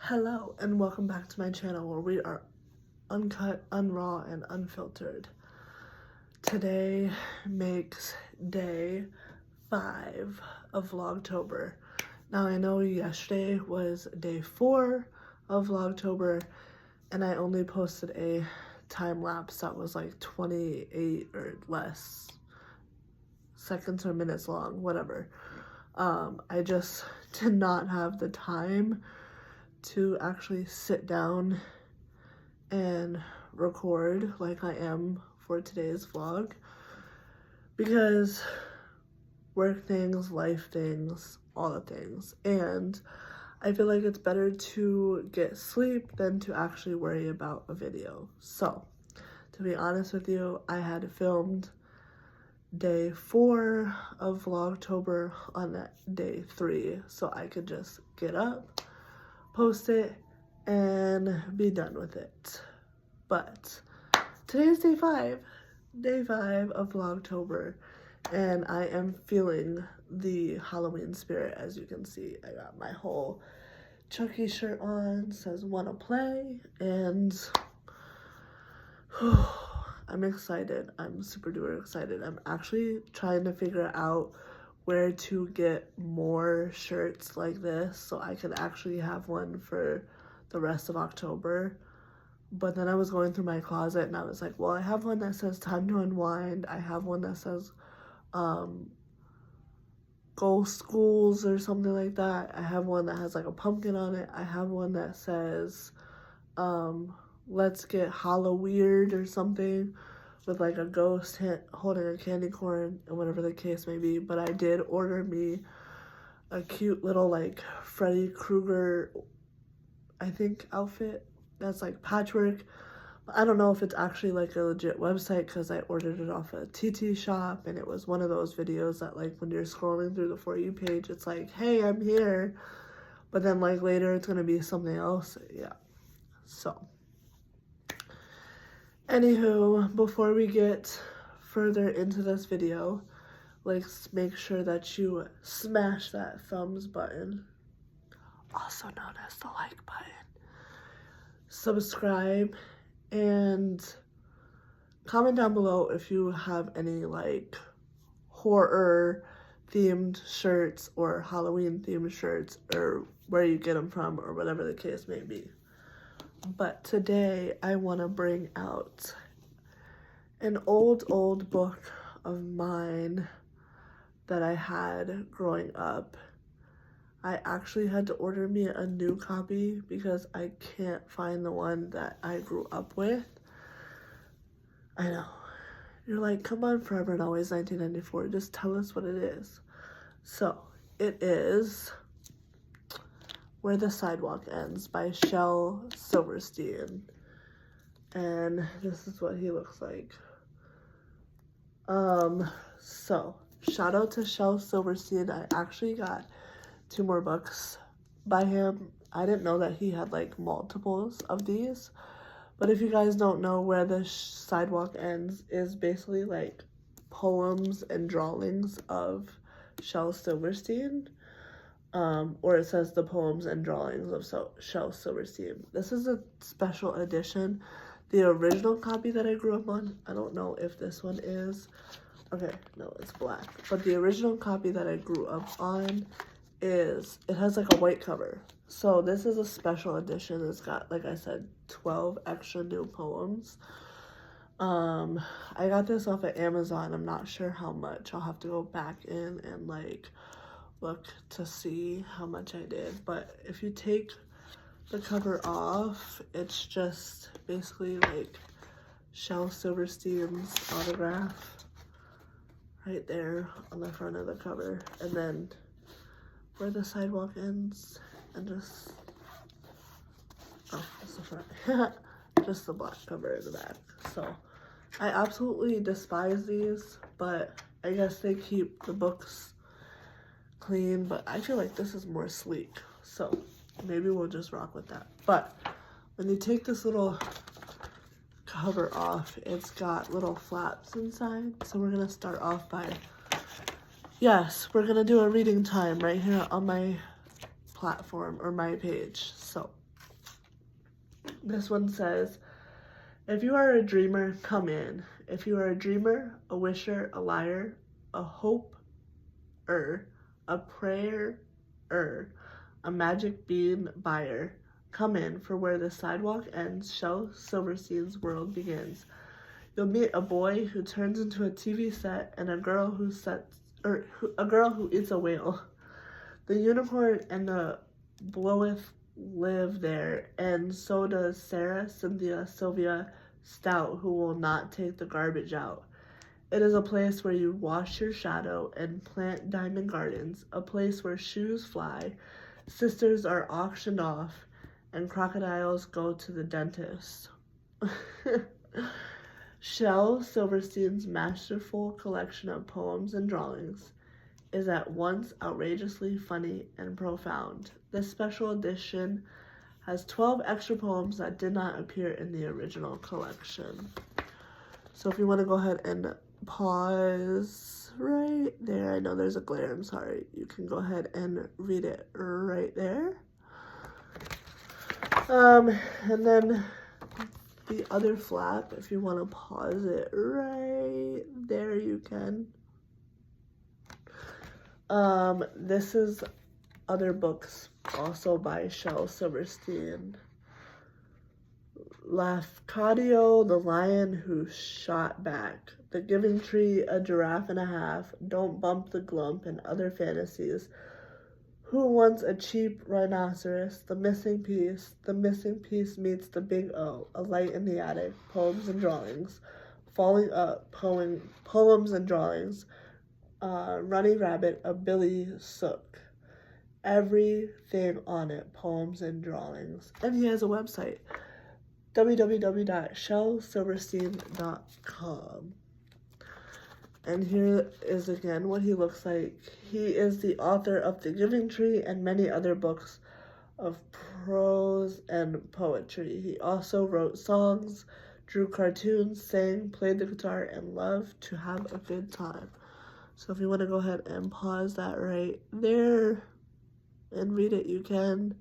Hello and welcome back to my channel where we are uncut, unraw, and unfiltered. Today makes day 5 of Vlogtober. Now I know yesterday was day 4 of Vlogtober and I only posted a time lapse that was like 28 or less seconds or minutes long, whatever. I just did not have the time to actually sit down and record like I am for today's vlog because work things, life things, all the things, and I feel like it's better to get sleep than to actually worry about a video. So to be honest with you, I had filmed day 4 of Vlogtober on that day 3 so I could just get up, post it, and be done with it. But today is day 5 of Vlogtober, and I am feeling the Halloween spirit. As you can see, I got my whole Chucky shirt on, says wanna play, and I'm excited. I'm super duper excited. I'm actually trying to figure out where to get more shirts like this so I could actually have one for the rest of October. But then I was going through my closet and I was like, well, I have one that says time to unwind. I have one that says go schools or something like that. I have one that has like a pumpkin on it. I have one that says let's get Halloween or something, with like a ghost holding a candy corn and whatever the case may be. But I did order me a cute little like Freddy Krueger, I think, outfit that's like patchwork. I don't know if it's actually like a legit website because I ordered it off a TT shop, and it was one of those videos that like when you're scrolling through the For You page, it's like, hey, I'm here, but then like later it's gonna be something else. Yeah, so anywho, before we get further into this video, let's make sure that you smash that thumbs button, also known as the like button, subscribe, and comment down below if you have any like horror themed shirts or Halloween themed shirts, or where you get them from, or whatever the case may be. But today I want to bring out an old book of mine that I had growing up. I actually had to order me a new copy because I can't find the one that I grew up with. I know. You're like, come on, Forever and Always 1994. Just tell us what it is. So, it is Where the Sidewalk Ends by Shel Silverstein. And this is what he looks like. So, shout out to Shel Silverstein. I actually got 2 more books by him. I didn't know that he had like multiples of these. But if you guys don't know, Where the Sidewalk Ends is basically like poems and drawings of Shel Silverstein. Or it says the poems and drawings of Shel Silverstein. This is a special edition. The original copy that I grew up on, I don't know if this one is. Okay, no, it's black. But the original copy that I grew up on it has like a white cover. So this is a special edition. It's got, like I said, 12 extra new poems. I got this off of Amazon. I'm not sure how much. I'll have to go back in and like look to see how much I did. But if you take the cover off, it's just basically like Shel Silverstein's autograph right there on the front of the cover, and then Where the Sidewalk Ends, and just, oh, that's the front. Just the black cover in the back. So I absolutely despise these, but I guess they keep the books clean. But I feel like this is more sleek, so maybe we'll just rock with that. But when you take this little cover off, it's got little flaps inside. So we're gonna start off by, yes, we're gonna do a reading time right here on my platform or my page. So This one says, if you are a dreamer, come in. If you are a dreamer, a wisher, a liar, a hope-er, a prayer-er, a magic bean buyer, come in, for where the sidewalk ends, Shel Silverstein's world begins. You'll meet a boy who turns into a TV set and a girl who eats a whale. The unicorn and the bloweth live there, and so does Sarah, Cynthia, Sylvia, Stout, who will not take the garbage out. It is a place where you wash your shadow and plant diamond gardens, a place where shoes fly, sisters are auctioned off, and crocodiles go to the dentist. Shel Silverstein's masterful collection of poems and drawings is at once outrageously funny and profound. This special edition has 12 extra poems that did not appear in the original collection. So if you want to go ahead and pause right there, I know there's a glare, I'm sorry. You can go ahead and read it right there. And then the other flap, if you want to pause it right there, you can. This is other books also by Shel Silverstein. Lafcadio, the lion who shot back. The Giving Tree, a giraffe and a half. Don't bump the glump and other fantasies. Who wants a cheap rhinoceros? The missing piece. The missing piece meets the big O. A light in the attic. Poems and drawings. Falling up. Poems and drawings. Running Rabbit, a Billy Sook. Everything on it, poems and drawings. And he has a website, www.shelsilverstein.com. And here is again what he looks like. He is the author of The Giving Tree and many other books of prose and poetry. He also wrote songs, drew cartoons, sang, played the guitar, and loved to have a good time. So if you want to go ahead and pause that right there and read it, you can.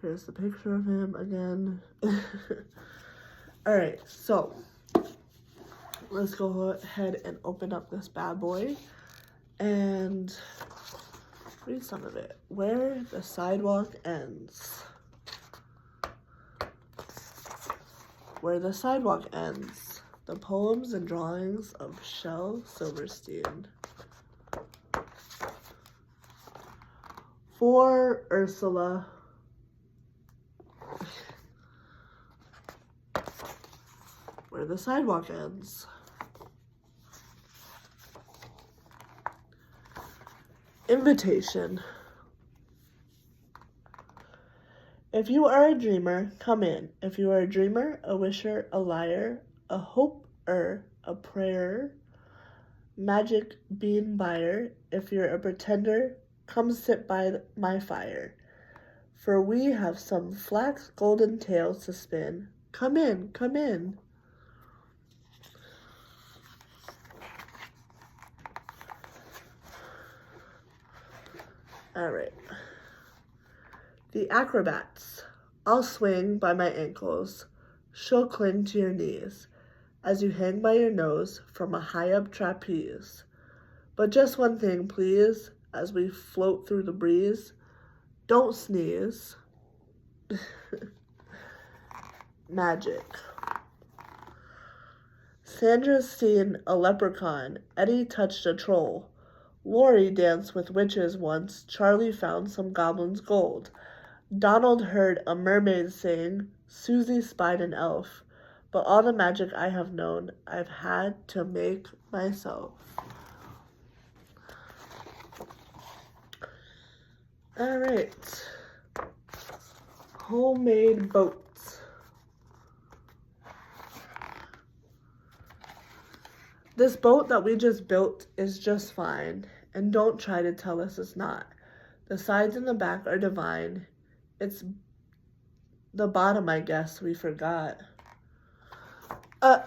Here's the picture of him again. Alright, so let's go ahead and open up this bad boy and read some of it. Where the Sidewalk Ends. Where the Sidewalk Ends. The poems and drawings of Shel Silverstein. For Ursula. Where the Sidewalk Ends. Invitation. If you are a dreamer, come in. If you are a dreamer, a wisher, a liar, a hope-er, a prayer, magic bean buyer, if you're a pretender, come sit by my fire. For we have some flax golden tales to spin. Come in, come in. All right. The acrobats. I'll swing by my ankles. She'll cling to your knees as you hang by your nose from a high-up trapeze. But just one thing, please, as we float through the breeze. Don't sneeze. Magic. Sandra's seen a leprechaun. Eddie touched a troll. Lori danced with witches once. Charlie found some goblins' gold. Donald heard a mermaid sing. Susie spied an elf. But all the magic I have known, I've had to make myself. All right. Homemade boats. This boat that we just built is just fine, and don't try to tell us it's not. The sides and the back are divine. It's the bottom, I guess, we forgot. They're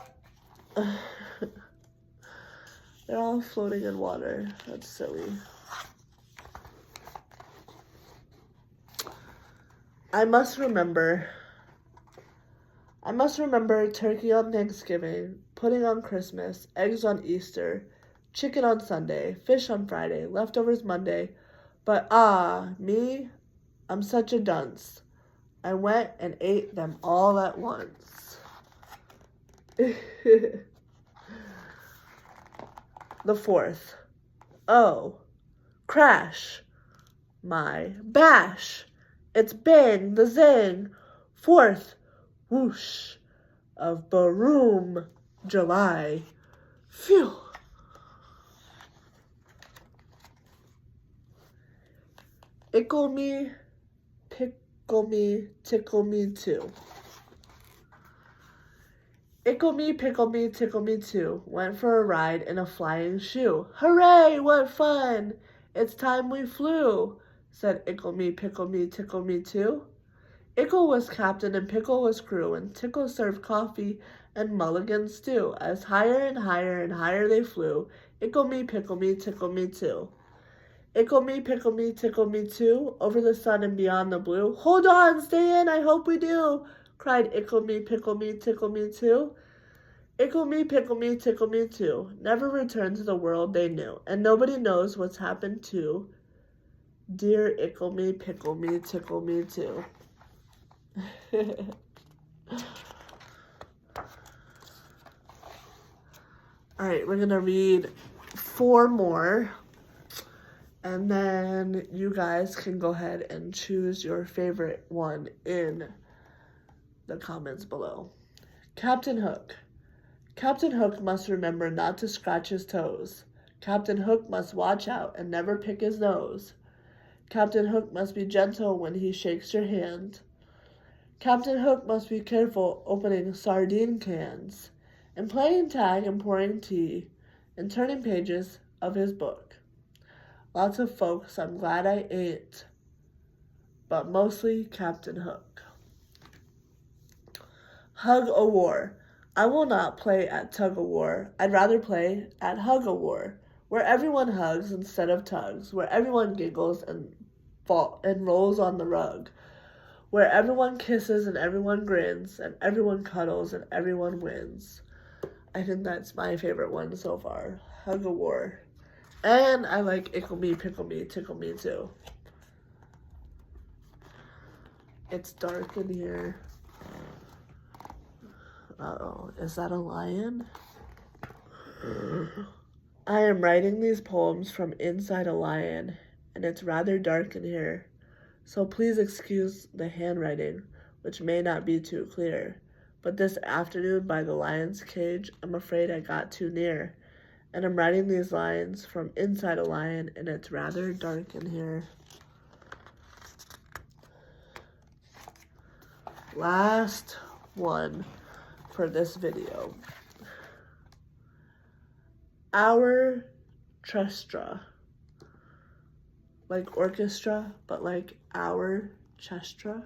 all floating in water. That's silly. I must remember turkey on Thanksgiving, pudding on Christmas, eggs on Easter, chicken on Sunday, fish on Friday, leftovers Monday. But me, I'm such a dunce. I went and ate them all at once. The 4th. Oh, crash. My bash. It's bang the zang. 4th. Whoosh of Baroom, July. Phew. Ickle me, pickle me, tickle me too. Ickle me, pickle me, tickle me too. Went for a ride in a flying shoe. Hooray, what fun! It's time we flew, said Ickle me, pickle me, tickle me too. Ickle was captain and Pickle was crew, and Tickle served coffee and mulligan stew. As higher and higher and higher they flew, Ickle me, pickle me, tickle me too. Ickle me, pickle me, tickle me too, over the sun and beyond the blue. Hold on, stay in, I hope we do, cried Ickle me, pickle me, tickle me too. Ickle me, pickle me, tickle me too, never returned to the world they knew, and nobody knows what's happened to dear Ickle me, pickle me, tickle me too. All right, we're gonna read 4 more, and then you guys can go ahead and choose your favorite one in the comments below. Captain Hook. Captain Hook must remember not to scratch his toes. Captain Hook must watch out and never pick his nose. Captain Hook must be gentle when he shakes your hand. Captain Hook must be careful opening sardine cans, and playing tag and pouring tea, and turning pages of his book. Lots of folks I'm glad I ain't, but mostly Captain Hook. Hug-o-war. I will not play at tug-o-war. I'd rather play at hug-o-war, where everyone hugs instead of tugs, where everyone giggles and rolls on the rug, where everyone kisses and everyone grins, and everyone cuddles and everyone wins. I think that's my favorite one so far. Hug-o-war. And I like Ickle me, pickle me, tickle me too. It's dark in here. Uh-oh, is that a lion? I am writing these poems from inside a lion, and it's rather dark in here. So please excuse the handwriting, which may not be too clear. But this afternoon by the lion's cage, I'm afraid I got too near. And I'm writing these lines from inside a lion, and it's rather dark in here. Last one for this video. Our chestra. Like orchestra, but like our chestra.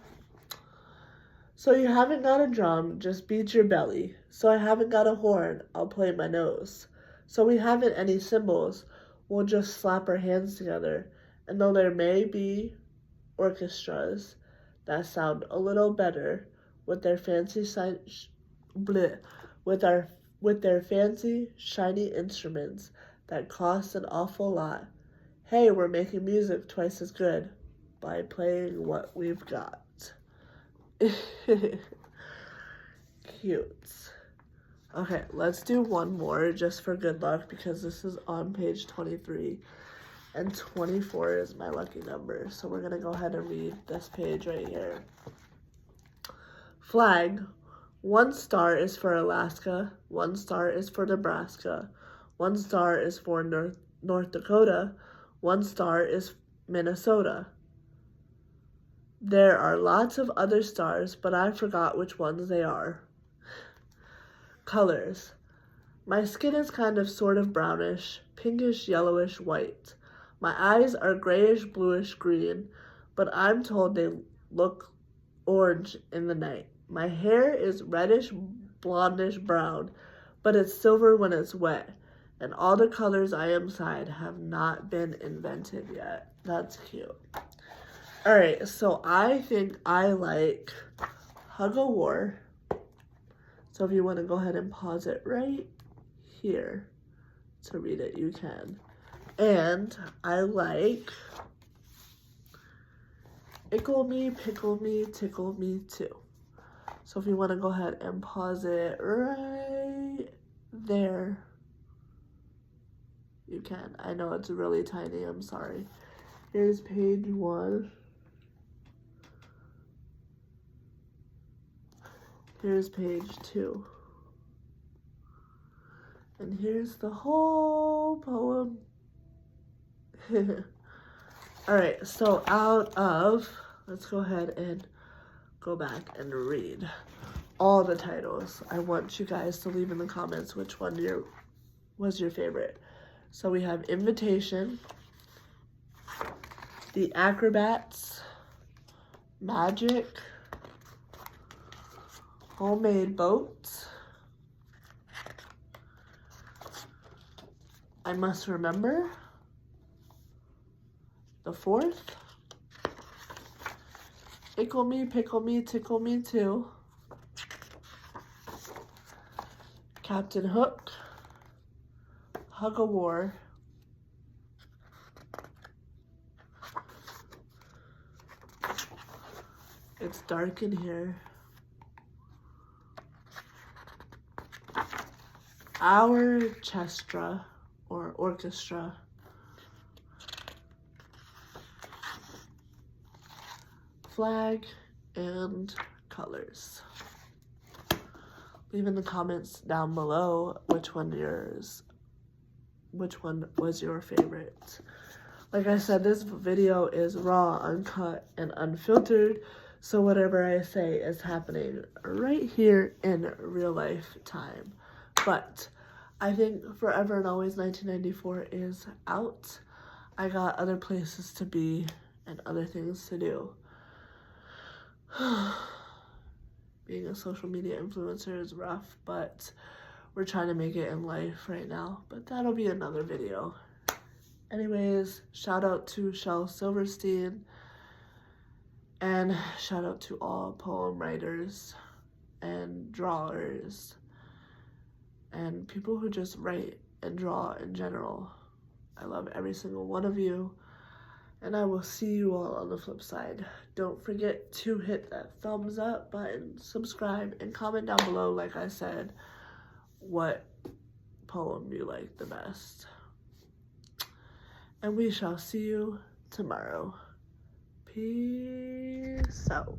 So you haven't got a drum, just beat your belly. So I haven't got a horn, I'll play my nose. So we haven't any cymbals, we'll just slap our hands together. And though there may be orchestras that sound a little better with their fancy with their fancy shiny instruments that cost an awful lot, hey, we're making music twice as good by playing what we've got. Cute. Okay, let's do one more just for good luck because this is on page 23 and 24 is my lucky number. So we're gonna go ahead and read this page right here. Flag. 1 star is for Alaska, 1 star is for Nebraska, 1 star is for North Dakota, 1 star is Minnesota. There are lots of other stars, but I forgot which ones they are. Colors. My skin is kind of sort of brownish, pinkish, yellowish, white. My eyes are grayish, bluish, green, but I'm told they look orange in the night. My hair is reddish, blondish, brown, but it's silver when it's wet, and all the colors I am inside have not been invented yet. That's cute. Alright, so I think I like Hug a War. So if you want to go ahead and pause it right here to read it, you can. And I like Ickle Me, Pickle Me, Tickle Me too. So if you want to go ahead and pause it right there, you can. I know it's really tiny, I'm sorry. Here's page 1. Here's page 2. And here's the whole poem. Alright, so let's go ahead and go back and read all the titles. I want you guys to leave in the comments which one was your favorite. So we have Invitation, The Acrobats, Magic, Homemade Boat, I Must Remember, The Fourth, Ickle Me, Pickle Me, Tickle Me too, Captain Hook, Hug a War, It's Dark in Here, Our Chestra or Orchestra, Flag, and Colors. Leave in the comments down below which one was your favorite. Like I said, this video is raw, uncut, and unfiltered, so whatever I say is happening right here in real life time. But I think Forever and Always 1994 is out. I got other places to be and other things to do. Being a social media influencer is rough, but we're trying to make it in life right now. But that'll be another video. Anyways, shout out to Shel Silverstein. And shout out to all poem writers and drawers and people who just write and draw in general. I love every single one of you. And I will see you all on the flip side. Don't forget to hit that thumbs up button, subscribe, and comment down below, like I said, what poem you like the best. And we shall see you tomorrow. Peace out.